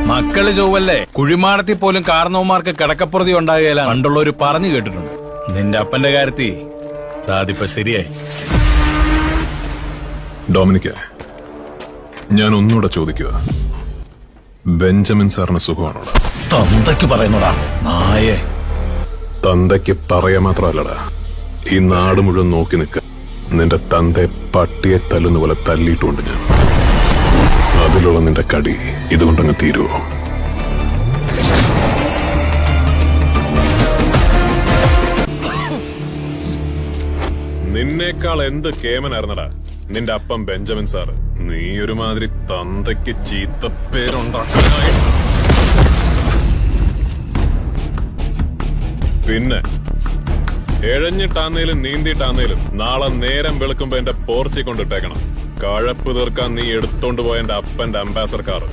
മക്കള് ചൊവ്വല്ലേ, കുഴിമാടത്തിൽ പോലും കാരണവന്മാർക്ക് കിടക്കപ്പുറതി ഉണ്ടാകുകയില്ല പണ്ടുള്ളവര് പറഞ്ഞു കേട്ടിട്ടുണ്ട്. നിന്റെ അപ്പന്റെ കാര്യത്തിൽ അതിപ്പോ ശരിയായി. ഡൊമിനിക്ക, ഞാൻ ഒന്നുകൂടെ ചോദിക്കുക, ബെഞ്ചമിൻ സാറിന് സുഖമാണോടാ? തന്തയ്ക്ക് പറയുന്നോടാ നായേ. തന്തയ്ക്ക് പറയാ മാത്രല്ലടാ, ഈ നാട് മുഴുവൻ നോക്കി നിൽക്ക. നിന്റെ തന്തയെ പട്ടിയെ തല്ലുന്ന പോലെ തല്ലിയിട്ടുണ്ട് ഞാൻ. അതിലുള്ള നിന്റെ കടി ഇതുകൊണ്ടങ്ങ് തീരുവോ? നിന്നേക്കാൾ എന്ത് കേമനായിരുന്നടാ നിന്റെ അപ്പം ബെഞ്ചമിൻ സാറ്. നീ ഒരുമാതിരി തന്തയ്ക്ക് ചീത്തപ്പേരുണ്ടാക്കാനായി. പിന്നെ എഴഞ്ഞിട്ടാന്നേലും നീന്തിയിട്ടാന്നേലും നാളെ നേരം വെളുക്കുമ്പോ എന്റെ പോർച്ചി കൊണ്ടിട്ടേക്കണം. കഴപ്പ് തീർക്കാൻ നീ എടുത്തോണ്ട് പോയ എന്റെ അപ്പന്റെ അംബാസഡർ കാർ.